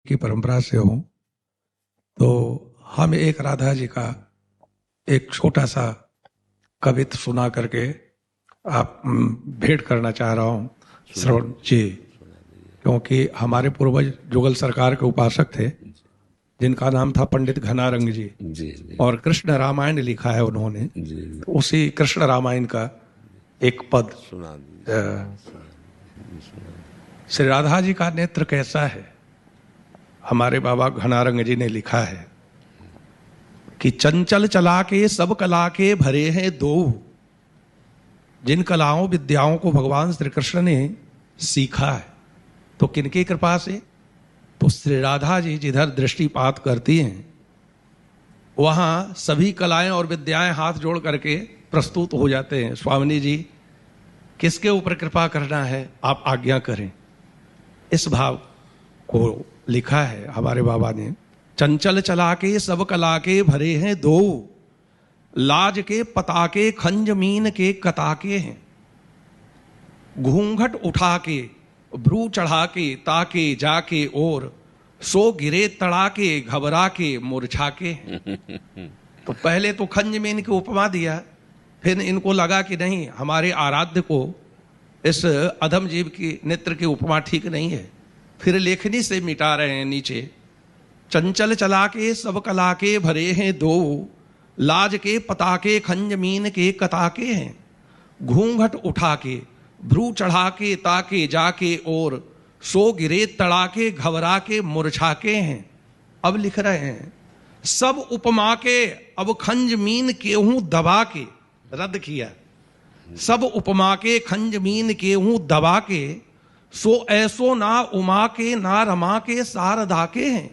की परंपरा से हूँ, तो हम एक राधा जी का एक छोटा सा कवित सुना करके आप भेंट करना चाह रहा हूँ श्रवण जी, क्योंकि हमारे पूर्वज जुगल सरकार के उपासक थे जिनका नाम था पंडित घनारंग जी, और कृष्ण रामायण लिखा है उन्होंने। तो उसी कृष्ण रामायण का एक पद श्री राधा जी का नेत्र कैसा है, हमारे बाबा घनारंग जी ने लिखा है कि चंचल चला के सब कला के भरे हैं दो, जिन कलाओं विद्याओं को भगवान श्री कृष्ण ने सीखा है तो किनकी कृपा से, तो श्री राधा जी जिधर दृष्टिपात करती हैं वहां सभी कलाएं और विद्याएं हाथ जोड़ करके प्रस्तुत हो जाते हैं। स्वामिनी जी किसके ऊपर कृपा करना है, आप आज्ञा करें। इस भाव को लिखा है हमारे बाबा ने। चंचल चला के सब कला के भरे हैं दो, लाज के पताके खंज मीन के कताके हैं, घूंघट उठा के भ्रू चढ़ा के ताके जाके और सो गिरे तड़ा के घबरा के मुरझा के हैं। तो पहले तो खंज मीन की उपमा दिया, फिर इनको लगा कि नहीं, हमारे आराध्य को इस अधम जीव की नेत्र की उपमा ठीक नहीं है, फिर लेखनी से मिटा रहे हैं नीचे। चंचल चला के सब कला के भरे हैं दो, लाज के पताके खंज मीन के कताके हैं, घूंघट उठा के भ्रू चढ़ा के ताके जाके और सो गिरे तड़ा के घबरा के मुरझा के हैं। अब लिख रहे हैं सब उपमा के अब खंज मीन के हूं दबा के, रद्द किया, सब उपमा के खंज मीन के हूं दबा के, सो ऐसो ना उमा के ना रमा के शारदा के हैं,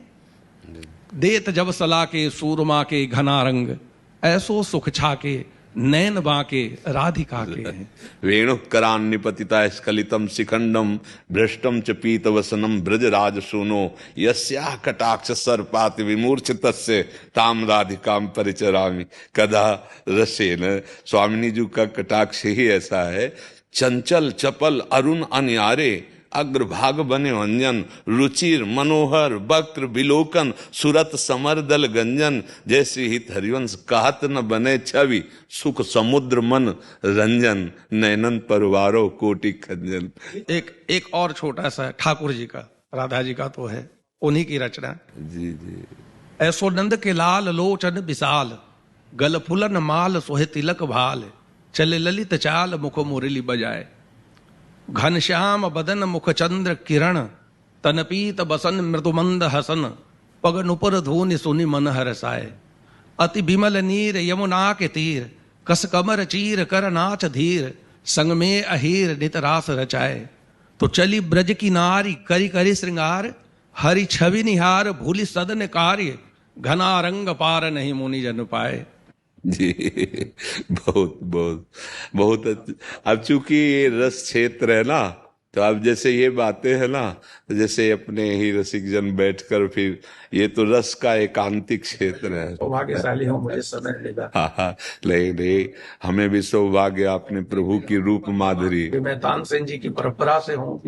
देत जब सला के सूरमा के घना रंग, ऐसो सुख छा के नैन बाके राधिका के हैं। वेणुकरान निपतिता स्खलितम शिखंडम भ्रष्टम च पीत वसनम ब्रजराज सुनो, यस्या कटाक्ष सर्पाति विमूर्छितस्य ताम राधिकाम परिचरामि कदा रसेन। स्वामिनी जी का कटाक्ष ही ऐसा है, चंचल चपल अरुण अनियारे, अग्रभाग बने व्यंजन, रुचिर मनोहर वक्र विलोकन, सुरत समरदल गंजन, जैसे हित हरिवंश कहत न बने छवि, सुख समुद्र मन रंजन, नैनन परवारो कोटि खंजन। एक और छोटा सा ठाकुर जी का, राधा जी का तो है, उन्हीं की रचना। जी जी। ऐसो नंद के लाल लोचन विशाल, गल फुलन माल सोहे तिलक भाल, चले ललित चाल मुख मुरली बजाए, घनश्याम बदन मुख चंद्र किरण, तनपीत बसन मृदुमंद हसन, पग नुपुर धूनि सुनि मन हरसाए, अति बिमल नीर यमुना के तीर, कस कमर चीर कर नाच धीर, संग में अहीर नित रास रचाए। तो चली ब्रज की नारी करी करी श्रृंगार, हरि छवि निहार भूलि सदन कार्य, घना रंग पार नहीं मुनि जन पाए। जी बहुत बहुत बहुत। अब चूंकि ये रस क्षेत्र है ना, तो अब जैसे ये बातें है ना, तो जैसे अपने ही रसिक जन बैठकर, फिर ये तो रस का एकांतिक क्षेत्र है। सौभाग्यशाली हूँ, मुझे समय मिला। हाँ, नहीं, हमें भी सौभाग्य, अपने प्रभु की रूप माधुरी। मैं तानसेन जी की परंपरा से हूँ।